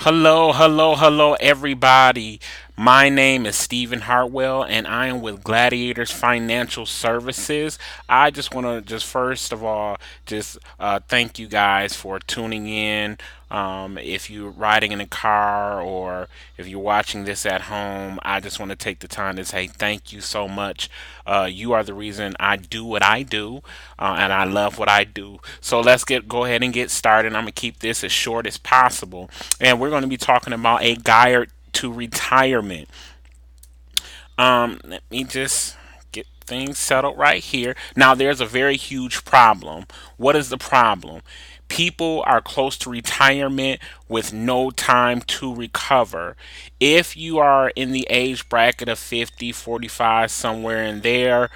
Hello, hello, hello, everybody. My name is Stephen Hartwell, and I am with Gladiators Financial Services. I just want to just first of all just thank you guys for tuning in. If you're riding in a car or if you're watching this at home, I just want to take the time to say thank you so much. You are the reason I do what I do, and I love what I do. So let's go ahead and get started. I'm gonna keep this as short as possible, and we're going to be talking about a guide to retirement. Let me just get things settled right here. Now, there's a very huge problem. What is the problem? People are close to retirement with no time to recover. If you are in the age bracket of 50, 45, somewhere in there,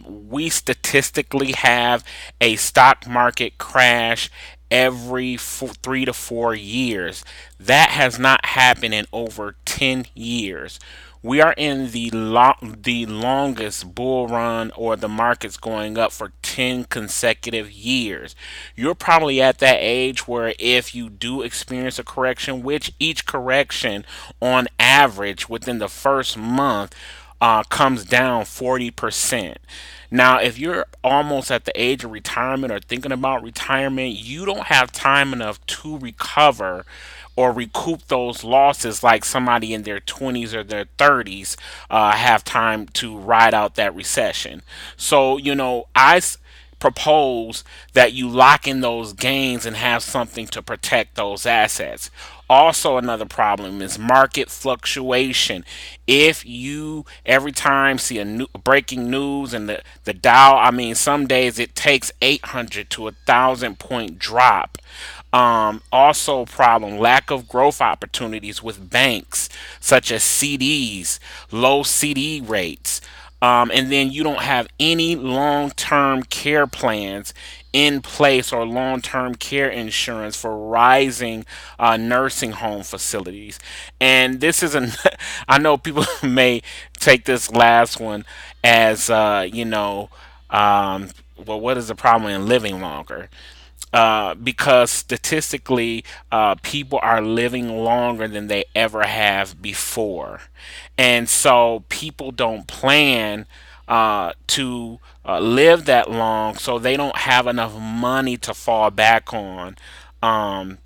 we statistically have a stock market crash every 3 to 4 years. That has not happened in over 10 years. We are in the longest bull run, or the market's going up for 10 consecutive years. You're probably at that age where if you do experience a correction, which each correction on average within the first month comes down 40%. Now, if you're almost at the age of retirement or thinking about retirement, you don't have time enough to recover or recoup those losses like somebody in their 20s or their 30s have time to ride out that recession. So, propose that you lock in those gains and have something to protect those assets. Also, another problem is market fluctuation. If you every time see a new breaking news and the Dow, I mean, some days it takes 800 to 1,000 point drop. Also, problem lack of growth opportunities with banks such as CDs, low CD rates, and then you don't have any long-term care plans in place or long-term care insurance for rising nursing home facilities. And this isn't. I know people may take this last one as well, what is the problem in living longer? Because statistically, people are living longer than they ever have before. And so people don't plan to live that long, so they don't have enough money to fall back on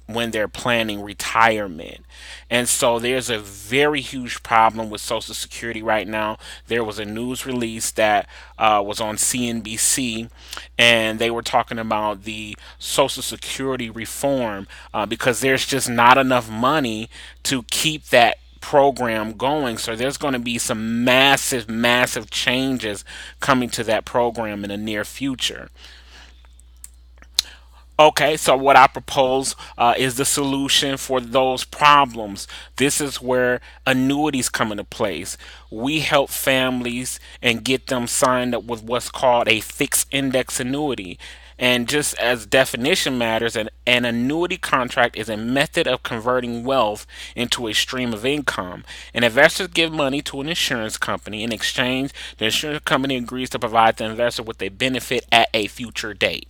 when they're planning retirement. And so there's a very huge problem with Social Security right now. There was a news release that was on CNBC, and they were talking about the Social Security reform because there's just not enough money to keep that program going. So there's going to be some massive, massive changes coming to that program in the near future. Okay, so what I propose is the solution for those problems. This is where annuities come into place. We help families and get them signed up with what's called a fixed index annuity. And just as definition matters, an annuity contract is a method of converting wealth into a stream of income. And investors give money to an insurance company. In exchange, the insurance company agrees to provide the investor with a benefit at a future date.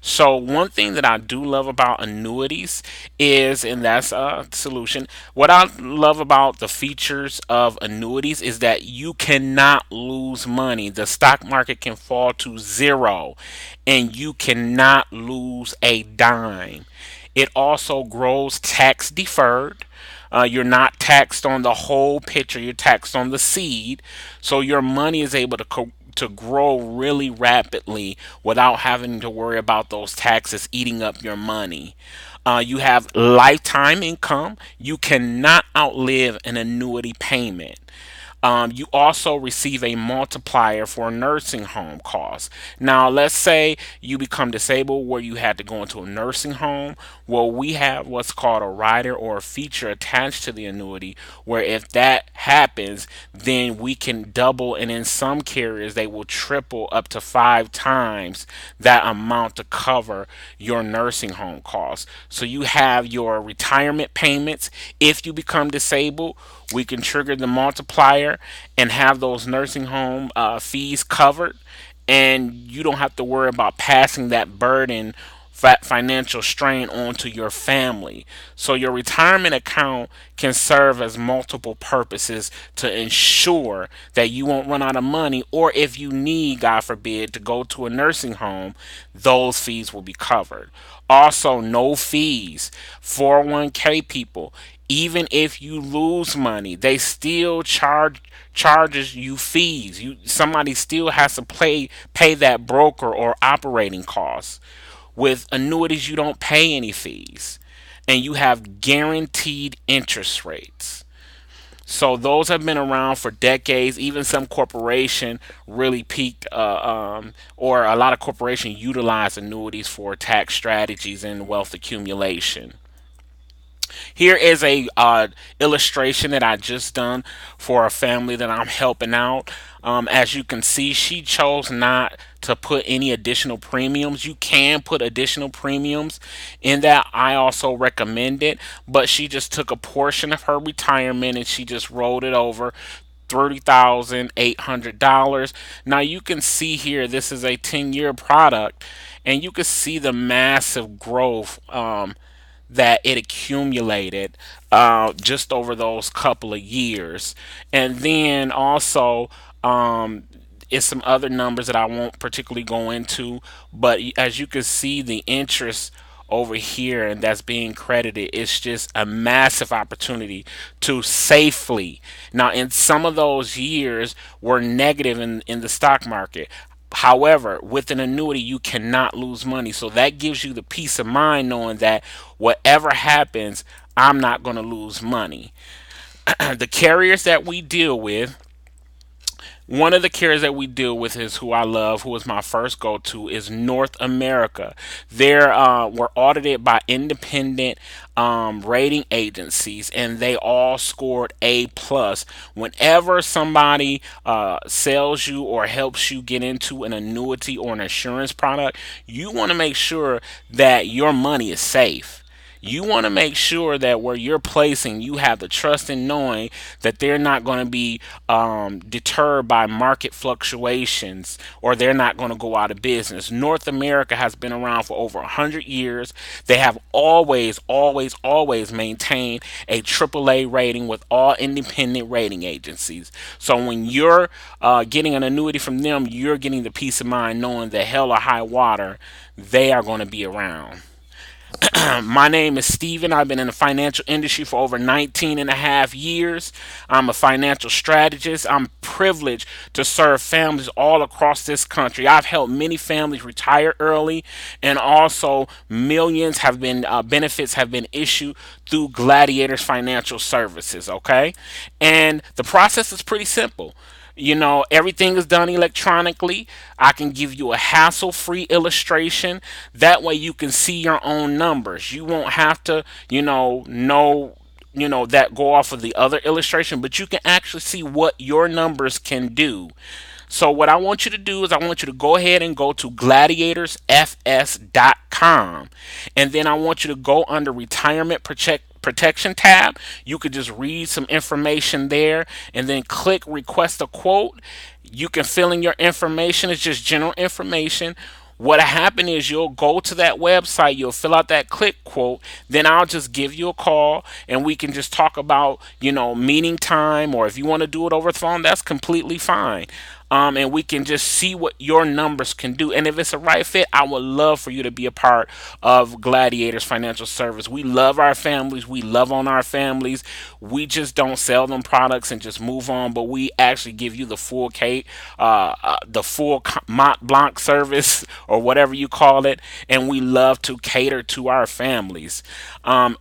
So one thing that I do love about annuities is, and that's a solution. What I love about the features of annuities is that you cannot lose money. The stock market can fall to zero, and you cannot lose a dime. It also grows tax deferred. You're not taxed on the whole picture, you're taxed on the seed. So your money is able to grow really rapidly without having to worry about those taxes eating up your money. You have lifetime income. You cannot outlive an annuity payment. You also receive a multiplier for nursing home costs. Now, let's say you become disabled where you had to go into a nursing home. Well, we have what's called a rider or a feature attached to the annuity, where if that happens, then we can double, and in some carriers, they will triple up to 5 times that amount to cover your nursing home costs. So you have your retirement payments. If you become disabled, we can trigger the multiplier and have those nursing home fees covered, and you don't have to worry about passing that burden financial strain onto your family. So your retirement account can serve as multiple purposes to ensure that you won't run out of money, or if you need, God forbid, to go to a nursing home, those fees will be covered. Also, no fees. 401k people, even if you lose money, they still charges you fees. Somebody still has to pay that broker or operating costs. With annuities, you don't pay any fees, and you have guaranteed interest rates. So those have been around for decades. Even some corporation really peaked, or a lot of corporation utilize annuities for tax strategies and wealth accumulation. Here is a illustration that I just done for a family that I'm helping out. As you can see, she chose not to put any additional premiums. You can put additional premiums in that. I also recommend it, but she just took a portion of her retirement and she just rolled it over. $30,800. Now you can see here this is a 10-year product, and you can see the massive growth that it accumulated just over those couple of years. And then also, it's some other numbers that I won't particularly go into, but as you can see, the interest over here and that's being credited, it's just a massive opportunity to safely. Now, in some of those years were negative in the stock market. However, with an annuity, you cannot lose money. So that gives you the peace of mind knowing that whatever happens, I'm not going to lose money. The carriers that we deal with, one of the carriers that we deal with is who I love, who is my first go to, is North America. They're were audited by independent rating agencies, and they all scored A+. Whenever somebody sells you or helps you get into an annuity or an insurance product, you want to make sure that your money is safe. You want to make sure that where you're placing, you have the trust in knowing that they're not going to be deterred by market fluctuations, or they're not going to go out of business. North America has been around for over 100 years. They have always, always, always maintained a AAA rating with all independent rating agencies. So when you're getting an annuity from them, you're getting the peace of mind knowing that hell or high water, they are going to be around. My name is Steven. I've been in the financial industry for over 19 and a half years. I'm a financial strategist. I'm privileged to serve families all across this country. I've helped many families retire early, and also millions have been benefits have been issued through Gladiators Financial Services. Okay, and the process is pretty simple. Everything is done electronically. I can give you a hassle free illustration. That way you can see your own numbers. You won't have to, know that go off of the other illustration, but you can actually see what your numbers can do. So what I want you to do is I want you to go ahead and go to gladiatorsfs.com, and then I want you to go under retirement protection tab. You could just read some information there and then click request a quote. You can fill in your information. It's just general information. What'll happen is you'll go to that website, you'll fill out that click quote, then I'll just give you a call and we can just talk about, meeting time, or if you want to do it over the phone, that's completely fine. And we can just see what your numbers can do. And if it's a right fit, I would love for you to be a part of Gladiators Financial Service. We love our families. We love on our families. We just don't sell them products and just move on, but we actually give you the full Mont Blanc service or whatever you call it. And we love to cater to our families.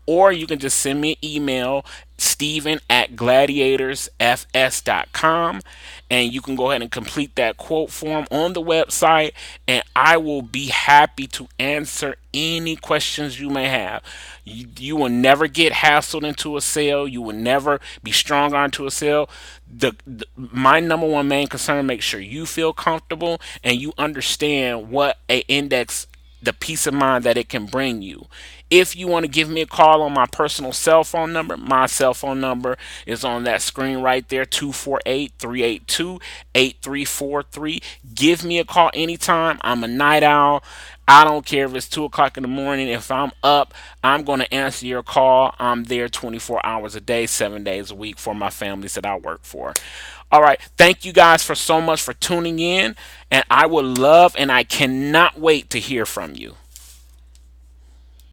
Or you can just send me an email, Steven at gladiatorsfs.com, and you can go ahead and complete that quote form on the website, and I will be happy to answer any questions you may have. You will never get hassled into a sale. You will never be strong onto a sale. My number one main concern: make sure you feel comfortable and you understand what a index, the peace of mind that it can bring you. If you want to give me a call on my personal cell phone number, my cell phone number is on that screen right there, 248-382-8343. Give me a call anytime. I'm a night owl. I don't care if it's 2 o'clock in the morning. If I'm up, I'm going to answer your call. I'm there 24 hours a day, 7 days a week for my families that I work for. All right. Thank you guys for so much for tuning in. And I would love and I cannot wait to hear from you.